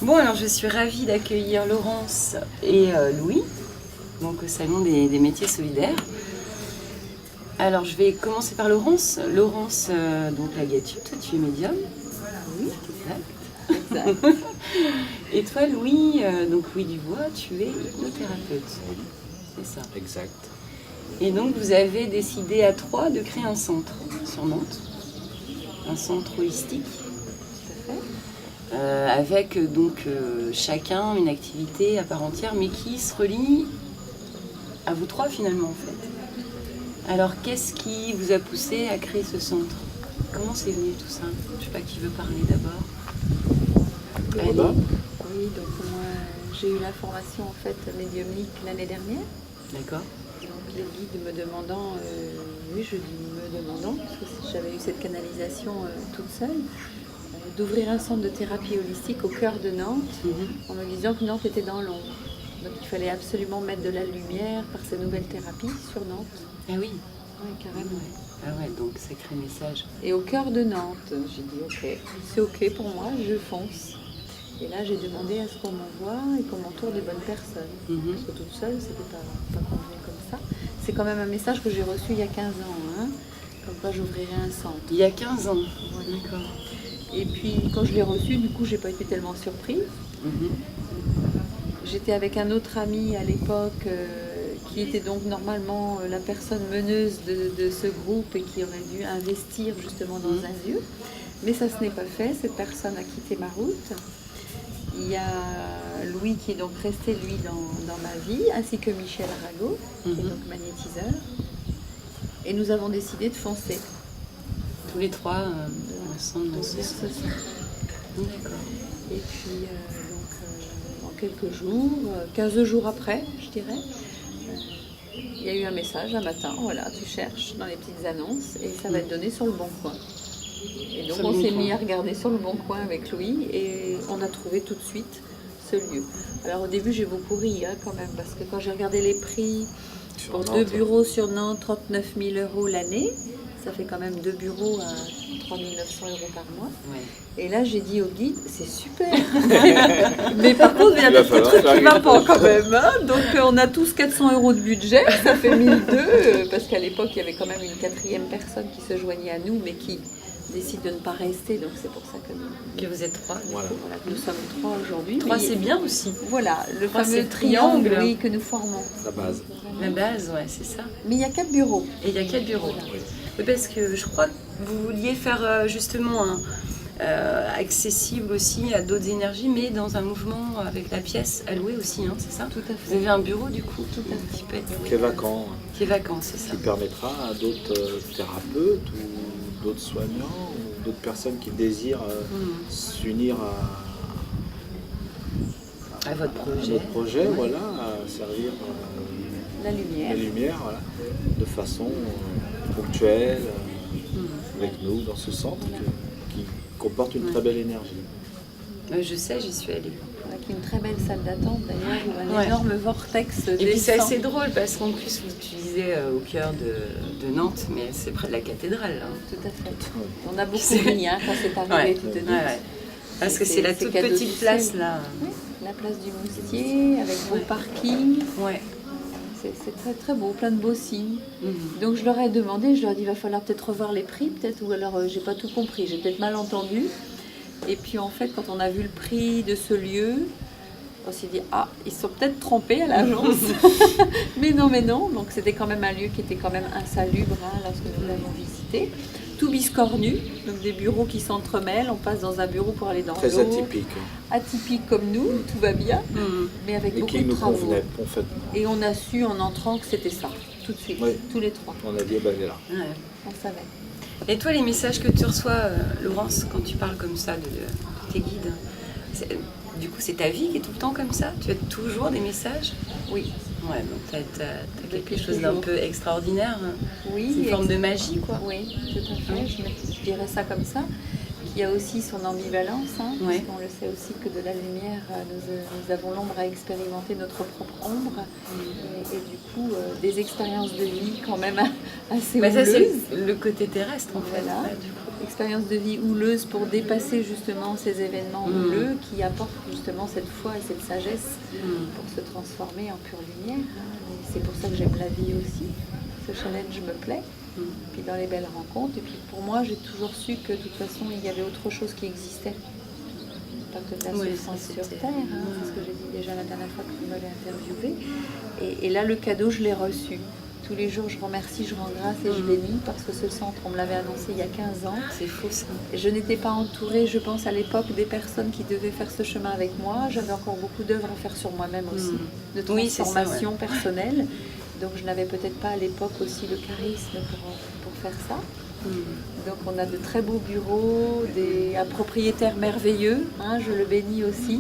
Bon, alors je suis ravie d'accueillir Laurence et Louis, donc au Salon des métiers solidaires. Alors je vais commencer par Laurence. Laurence, donc la Gatu, toi tu es médium. Oui, Exact. Et toi Louis, donc Louis Dubois, tu es hypnothérapeute. Oui, C'est ça. exact. Et donc vous avez décidé à trois de créer un centre sur Nantes, un centre holistique, avec donc chacun une activité à part entière, mais qui se relie à vous trois finalement en fait. Alors qu'est-ce qui vous a poussé à créer ce centre? Comment c'est venu tout ça? Je sais pas qui veut parler d'abord. Rhoda? Oui, donc moi j'ai eu la formation en fait médiumnique l'année dernière. D'accord. Donc les guides me demandant, oui je dis me demandant, parce que j'avais eu cette canalisation toute seule, d'ouvrir un centre de thérapie holistique au cœur de Nantes, en me disant que Nantes était dans l'ombre. Donc il fallait absolument mettre de la lumière par ces nouvelles thérapies sur Nantes. Ah oui. Oui, carrément. Ah ouais, donc sacré message. Et au cœur de Nantes, j'ai dit ok, c'est ok pour moi, je fonce. Et là j'ai demandé à ce qu'on m'envoie et qu'on m'entoure des bonnes personnes. Parce que toute seule, c'était pas convenu comme ça. C'est quand même un message que j'ai reçu il y a 15 ans, hein, comme quoi j'ouvrirais un centre. Il y a 15 ans. Oui. D'accord. Et puis quand je l'ai reçu, du coup j'ai pas été tellement surprise. J'étais avec un autre ami à l'époque qui était donc normalement la personne meneuse de ce groupe et qui aurait dû investir justement dans un lieu. Mais ça se n'est pas fait, cette personne a quitté ma route. Il y a Louis qui est donc resté lui dans ma vie, ainsi que Michel Arago, qui est donc magnétiseur. Et nous avons décidé de foncer. Tous les trois ensemble dans ce Ouvrir centre. ce centre. D'accord. Et puis, en quelques jours, 15 jours après, je dirais, il y a eu un message un matin, voilà, tu cherches dans les petites annonces et ça va être donné sur le Bon Coin. Et donc Sur le on Bon s'est Coin. mis à regarder sur le Bon Coin avec Louis et on a trouvé tout de suite ce lieu. Alors au début j'ai beaucoup ri quand même, parce que quand j'ai regardé les prix Sur pour Nantes. 2 bureaux sur Nantes, 39 000 € l'année, ça fait quand même 2 bureaux à 3 900 € par mois. Ouais. Et là, j'ai dit au guide, c'est super. Mais par contre, il y a Il va des petits falloir trucs qui faire ne vont une pas quand même. Hein. Donc, on a tous 400 € de budget, ça fait 1002, parce qu'à l'époque, il y avait quand même une quatrième personne qui se joignait à nous, mais qui décide de ne pas rester. Donc, c'est pour ça que Que vous êtes trois. Voilà. voilà, que nous sommes 3 aujourd'hui. Trois, Mais c'est bien aussi. voilà, le Trois, c'est fameux le triangle. triangle oui, que nous formons. La base. La base, ouais, c'est ça. Mais il y a 4 bureaux. Et il y a 4 bureaux. Oui. Oui, parce que je crois que vous vouliez faire justement un accessible aussi à d'autres énergies, mais dans un mouvement avec la pièce allouée aussi, hein, c'est ça? Tout à Vous fait. avez un bureau du coup Tout à fait. qui peut être Qui est vacant, qui est vacant, c'est ça. qui permettra à d'autres thérapeutes ou d'autres soignants ou d'autres personnes qui désirent s'unir À votre à projet. notre projet, voilà, à servir La lumière. la lumière, voilà, de façon ponctuelle, avec nous dans ce centre qui comporte une très belle énergie. Je sais, j'y suis allée. Avec une très belle salle d'attente d'ailleurs, où un Ouais. énorme vortex Et puis c'est descend. assez drôle parce qu'en plus vous utilisez au cœur de Nantes, mais c'est près de la cathédrale. Hein. Tout à fait. Oui. On a beaucoup C'est- ri hein, quand c'est arrivé, Ouais. tu te dis. Ouais. Parce que c'est la toute cadeau petite du place ciel. là. Oui, la place du Moustier, avec beau Ouais. parking. Ouais. C'est très très beau, plein de beaux signes. Mhm. Donc je leur ai demandé, je leur ai dit, il va falloir peut-être revoir les prix, peut-être, ou alors j'ai pas tout compris, j'ai peut-être mal entendu. Et puis en fait, quand on a vu le prix de ce lieu, on s'est dit, ah, ils se sont peut-être trompés à l'agence. mais non. Donc c'était quand même un lieu qui était quand même insalubre hein, lorsque nous l'avons visité. Tout biscornu, donc des bureaux qui s'entremêlent, on passe dans un bureau pour aller dans Très l'autre. atypique Atypique comme nous, tout va bien, Mhm. mais avec et beaucoup qui de nous travaux. convenait parfaitement. Et on a su en entrant que c'était ça, tout de suite, Oui. tous les trois, On a dit, ben là. Ouais. on savait. Et toi, les messages que tu reçois, Laurence, quand tu parles comme ça de tes guides, du coup, c'est ta vie qui est tout le temps comme ça? Tu as toujours des messages? Oui, Ouais, donc tu as quelque Depuis chose d'un toujours. peu extraordinaire. oui. C'est une forme de magie, quoi. Oui, tout à fait, je dirais ça comme ça, Il y a aussi son ambivalence, hein, Ouais. parce qu'on le sait aussi que de la lumière, nous avons l'ombre à expérimenter notre propre ombre, et du coup, des expériences de vie quand même assez Bah, ça, houleuses. c'est le côté terrestre en fait. Voilà. Ouais, du coup. Expérience de vie houleuse pour dépasser justement ces événements houleux qui apportent justement cette foi et cette sagesse pour se transformer en pure lumière. Hein. Et c'est pour ça que j'aime la vie aussi. Ce challenge me plaît. Puis dans les belles rencontres. Et puis pour moi, j'ai toujours su que de toute façon, il y avait autre chose qui existait. Pas que de la Oui, souffrance ça, sur c'était- Terre. Hein. C'est ce que j'ai dit déjà la dernière fois que vous m'avez interviewé. Et là, le cadeau, je l'ai reçu. Tous les jours, je remercie, je rends grâce et je bénis parce que ce centre, on me l'avait annoncé il y a 15 ans. C'est faux ça. Je n'étais pas entourée, je pense, à l'époque des personnes qui devaient faire ce chemin avec moi. J'avais encore beaucoup d'œuvres à faire sur moi-même aussi, de Oui, c'est ça, transformation personnelle. Donc je n'avais peut-être pas à l'époque aussi le charisme pour faire ça. Donc on a de très beaux bureaux, un propriétaire merveilleux, hein, je le bénis aussi.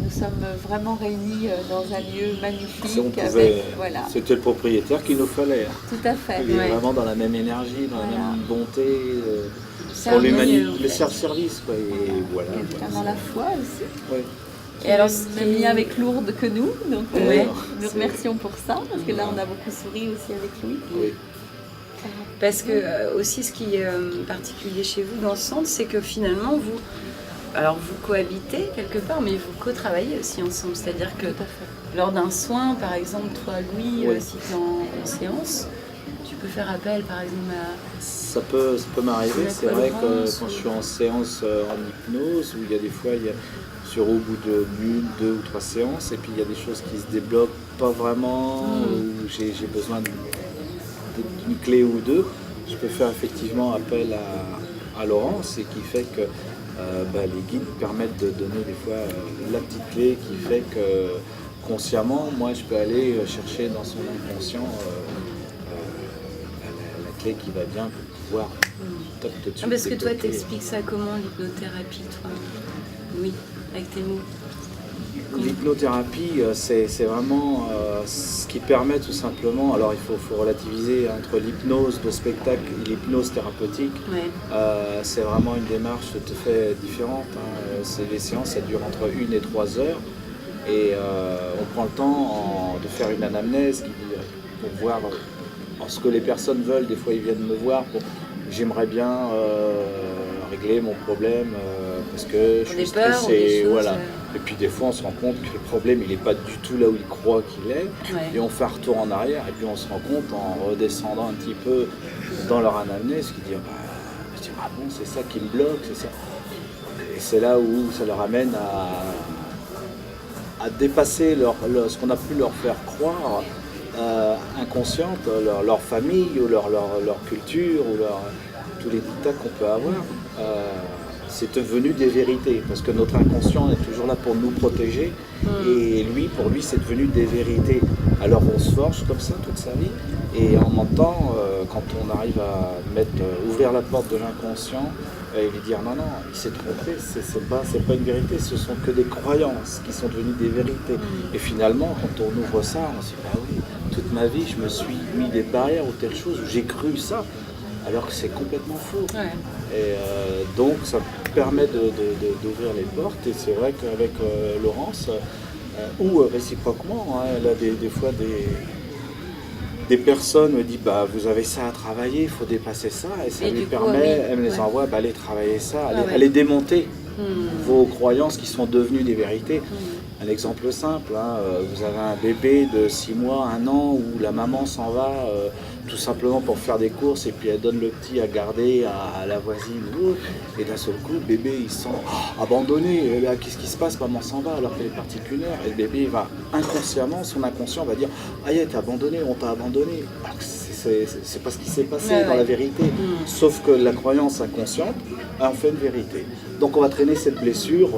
Nous sommes vraiment réunis dans un lieu magnifique. Si on pouvait, avec, voilà, c'était le propriétaire qu'il nous fallait. Hein. tout à fait. Il est Ouais. vraiment dans la même énergie, dans la Voilà. même bonté, C'est pour harmonieux, en le fait. service. Quoi. Et voilà. Quelqu'un dans la foi aussi. Ouais. Et alors, ce même qui- lien avec Lourdes que nous, donc Ouais. nous remercions pour ça, parce que là on a beaucoup souri aussi avec lui. Oui. Parce que aussi ce qui est particulier chez vous dans ce centre, c'est que finalement vous cohabitez quelque part, mais vous co-travaillez aussi ensemble. C'est-à-dire que Tout à fait. lors d'un soin, par exemple, toi Louis, Oui. si tu es en séance, tu peux faire appel par exemple à... Ça peut m'arriver. La C'est vrai que cohérence, quand ou- je suis en séance en hypnose, où il y a des fois, au bout d'une, 2 ou 3 séances, et puis il y a des choses qui se débloquent pas vraiment, où j'ai besoin d'une clé ou deux, je peux faire effectivement appel à Laurence, et qui fait que les guides permettent de donner des fois la petite clé qui fait que consciemment, moi je peux aller chercher dans son inconscient la clé qui va bien pour pouvoir top tout de suite. Parce que toi, débloquer. t'expliques ça comment, l'hypnothérapie, toi Oui, avec tes mots. L'hypnothérapie, c'est vraiment ce qui permet tout simplement, alors il faut relativiser entre l'hypnose de spectacle et l'hypnose thérapeutique. Ouais. C'est vraiment une démarche tout à fait différente. Hein. Les séances, ça dure entre 1 et 3 heures. Et on prend le temps de faire une anamnèse pour voir ce que les personnes veulent. Des fois, ils viennent me voir pour j'aimerais bien régler mon problème parce que je Des suis peurs ou des stressé. choses, Voilà. Et puis des fois, on se rend compte que le problème, il n'est pas du tout là où il croit qu'il est. Ouais. Et on fait un retour en arrière. Et puis on se rend compte en redescendant un petit peu dans leur anamnèse qu'ils disent ah bon, c'est ça qui me bloque, c'est ça. Et c'est là où ça leur amène à dépasser ce qu'on a pu leur faire croire inconsciente, leur famille ou leur culture ou tous les dictats qu'on peut avoir. C'est devenu des vérités parce que notre inconscient est toujours là pour nous protéger et pour lui c'est devenu des vérités. Alors on se forge comme ça toute sa vie et en même temps quand on arrive à ouvrir la porte de l'inconscient et lui dire non, il s'est trompé, c'est pas une vérité, ce sont que des croyances qui sont devenues des vérités. Et finalement, quand on ouvre ça, on se dit bah oui, toute ma vie, je me suis mis des barrières ou telle chose, où j'ai cru ça, alors que c'est complètement faux. Ouais. Et donc, ça permet d'ouvrir les portes. Et c'est vrai qu'avec Laurence, ou réciproquement, hein, elle a des fois des personnes me disent bah, vous avez ça à travailler, il faut dépasser ça, et ça Et lui du coup, permet, oui, elle me les ouais. envoie, bah, allez travailler ça, allez, ouais. allez démonter vos croyances qui sont devenues des vérités. Un exemple simple, hein, vous avez un bébé de 6 mois, 1 an, où la maman s'en va tout simplement pour faire des courses et puis elle donne le petit à garder à la voisine ou autre, et d'un seul coup le bébé il se sent abandonné, et là qu'est-ce qui se passe, maman s'en va alors qu'elle est partie qu'une heure, et le bébé va inconsciemment, son inconscient va dire aïe t'es abandonné, on t'a abandonné, alors que c'est pas ce qui s'est passé Ouais, dans ouais. la vérité, sauf que la croyance inconsciente en fait une vérité, donc on va traîner cette blessure,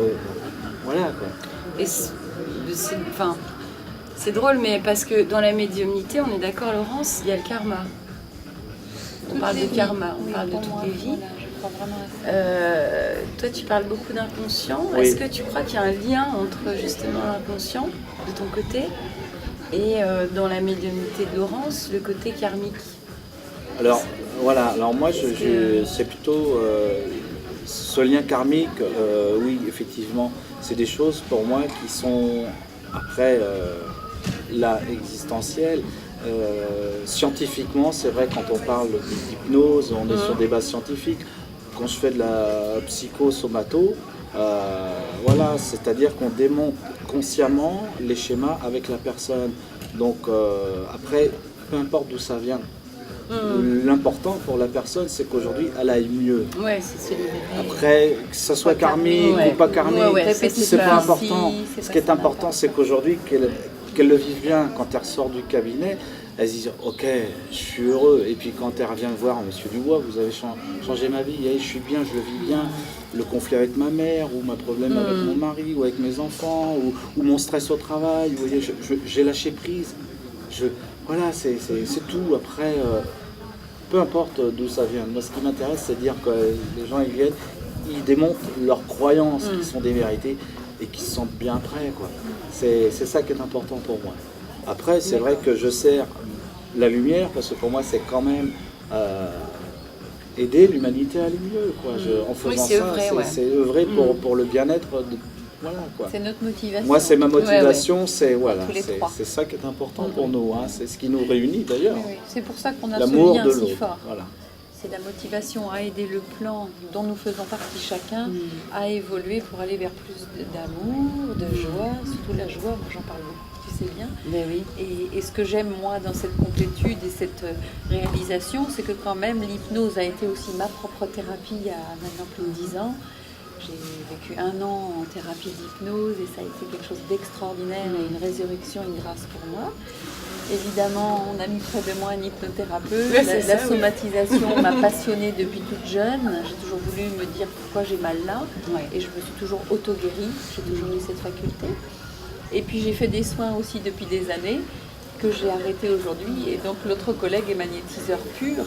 voilà quoi. Et c'est drôle, mais parce que dans la médiumnité, on est d'accord, Laurence, il y a le karma. On parle de karma, on parle de toutes les vies. Voilà, je crois vraiment à ça. Toi, tu parles beaucoup d'inconscient. Oui. Est-ce que tu crois qu'il y a un lien entre justement l'inconscient de ton côté et dans la médiumnité de Laurence, le côté karmique? Alors voilà, alors moi Est-ce que- c'est plutôt ce lien karmique, oui, effectivement, c'est des choses pour moi qui sont après là existentielles. Scientifiquement, c'est vrai, quand on parle d'hypnose, on est sur des bases scientifiques. Quand je fais de la psychosomato, voilà, c'est-à-dire qu'on démonte consciemment les schémas avec la personne. Donc après, peu importe d'où ça vient. L'important pour la personne, c'est qu'aujourd'hui, elle aille mieux. Ouais, c'est celui Après, que ça soit karmique ou pas karmique, c'est pas important. Ce qui est important, c'est qu'aujourd'hui, qu'elle le vive bien. Quand elle ressort du cabinet, elle se dit ok, je suis heureux. Et puis quand elle revient me voir, monsieur Dubois, vous avez changé ma vie, je suis bien, je le vis bien. Le conflit avec ma mère, ou ma problème avec mon mari, ou avec mes enfants, ou mon stress au travail, vous voyez, j'ai lâché prise. Voilà, c'est tout. Après, peu importe d'où ça vient. Moi, ce qui m'intéresse, c'est de dire que les gens, ils viennent, ils démontrent leurs croyances qui sont des vérités et qui se sentent bien après, quoi. C'est ça qui est important pour moi. Après, c'est vrai que je sers la lumière, parce que pour moi, c'est quand même aider l'humanité à aller mieux, quoi. En faisant c'est œuvrer pour le bien-être de... Voilà, quoi. C'est notre motivation. Moi, c'est ma motivation, c'est ça qui est important pour nous. Hein. C'est ce qui nous réunit d'ailleurs. Oui. C'est pour ça qu'on a ce l'amour lien de si l'autre. fort. Voilà. C'est la motivation à aider le plan dont nous faisons partie chacun à évoluer pour aller vers plus d'amour, de joie, surtout la joie. Moi, j'en parle beaucoup, tu sais bien. Mais oui. Et ce que j'aime, moi, dans cette complétude et cette réalisation, c'est que quand même, l'hypnose a été aussi ma propre thérapie il y a maintenant plus de 10 ans. J'ai vécu 1 an en thérapie d'hypnose et ça a été quelque chose d'extraordinaire et une résurrection, une grâce pour moi. Évidemment, on a mis près de moi un hypnothérapeute. La somatisation m'a passionnée depuis toute jeune. J'ai toujours voulu me dire pourquoi j'ai mal là. Et je me suis toujours auto-guérie. J'ai toujours eu cette faculté. Et puis j'ai fait des soins aussi depuis des années que j'ai arrêté aujourd'hui. Et donc l'autre collègue est magnétiseur pur.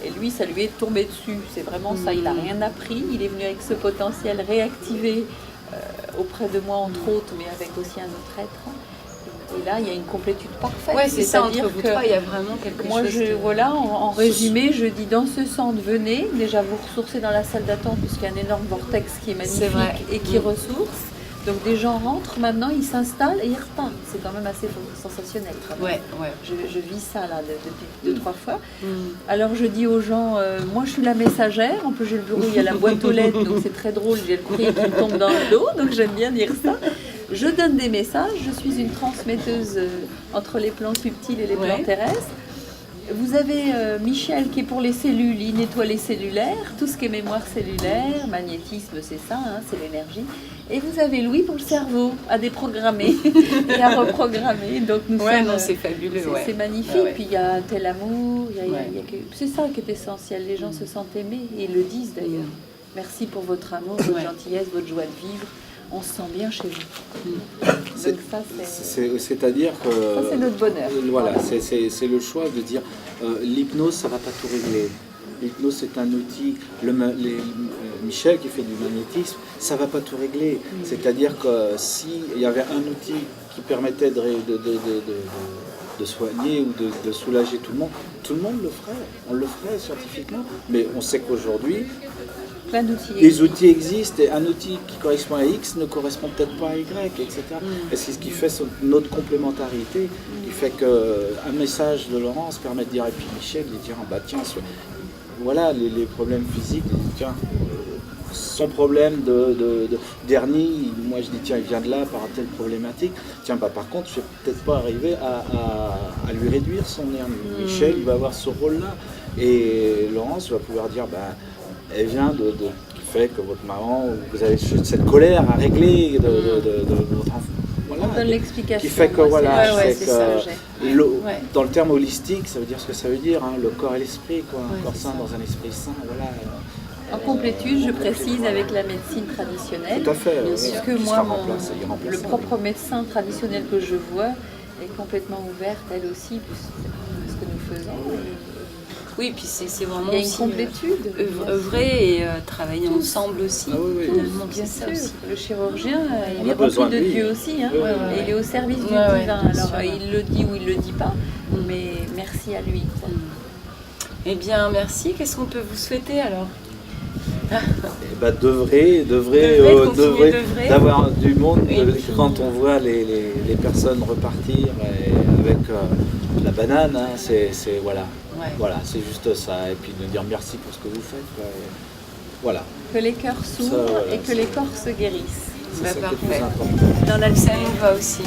Et lui, ça lui est tombé dessus. C'est vraiment ça. Il n'a rien appris. Il est venu avec ce potentiel réactivé auprès de moi, entre autres, mais avec aussi un autre être. Et là, il y a une complétude parfaite. Ouais, c'est ça, entre vous trois, il y a vraiment quelque chose. Voilà, en résumé, je dis dans ce centre, venez, déjà vous ressourcer dans la salle d'attente, puisqu'il y a un énorme vortex qui est magnifique et qui ressource. Donc des gens rentrent maintenant, ils s'installent et ils repartent. C'est quand même assez sensationnel. Je vis ça là depuis 2-3 fois. Alors je dis aux gens, moi je suis la messagère. En plus j'ai le bureau, il y a la boîte aux lettres, donc c'est très drôle. J'ai le courrier qui me tombe dans le dos, donc j'aime bien dire ça. Je donne des messages. Je suis une transmetteuse entre les plans subtils et les plans terrestres. Vous avez Michel qui est pour les cellules, il nettoie les cellulaires, tout ce qui est mémoire cellulaire, magnétisme, c'est ça, hein, c'est l'énergie. Et vous avez Louis pour le cerveau, à déprogrammer et à reprogrammer. Donc nous sommes, c'est fabuleux. C'est magnifique. Puis il y a un tel amour, c'est ça qui est essentiel. Les gens se sentent aimés et ils le disent d'ailleurs. Merci pour votre amour, votre gentillesse, votre joie de vivre. On se sent bien chez vous. Donc ça, c'est-à-dire que... Ça, c'est notre bonheur. Voilà, c'est le choix de dire l'hypnose, ça ne va pas tout régler. L'hypnose, c'est un outil. Michel qui fait du magnétisme, ça ne va pas tout régler. C'est-à-dire que s'il y avait un outil qui permettait de soigner ou de soulager tout le monde le ferait. On le ferait scientifiquement. Mais on sait qu'aujourd'hui... Les outils existent et un outil qui correspond à X ne correspond peut-être pas à Y, etc. Et c'est ce qui fait notre complémentarité, qui fait qu'un message de Laurence permet de dire, et puis Michel, il dit, tiens, voilà les problèmes physiques, il dit, tiens, son problème d'hernie, moi je dis, tiens, il vient de là par telle problématique, tiens, par contre, je ne vais peut-être pas arriver à lui réduire son hernie. Michel, il va avoir ce rôle-là, et Laurence va pouvoir dire, elle vient qui fait que votre maman, vous avez cette colère à régler de votre enfant. Voilà, on donne l'explication. Qui fait que dans le terme holistique, ça veut dire ce que ça veut dire, hein, le corps et l'esprit, quoi. Un corps sain dans un esprit sain, voilà. En complétude, je précise avec la médecine traditionnelle. Tout à fait. Puisque moi, le propre médecin traditionnel que je vois est complètement ouverte, elle aussi, pour ce que nous faisons. Oui, puis c'est vraiment il y a une complétude. Œuvrer et travailler ensemble aussi. Bien sûr. Le chirurgien, il est rempli de Dieu aussi. Hein, et il est au service du divin. Alors il le dit ou il ne le dit pas, mais merci à lui. Eh bien, merci. Qu'est-ce qu'on peut vous souhaiter alors ? Et bah, devrait Continuer d'œuvrer. d'avoir du monde Et puis- quand on voit les personnes repartir avec la banane, hein, voilà. Ouais. Voilà, c'est juste ça. Et puis de dire merci pour ce que vous faites. Quoi. Et voilà, Que les cœurs s'ouvrent voilà, et que les corps se guérissent. c'est Bah, ça qui est le plus parfait. important. Dans la Ça nous va aussi.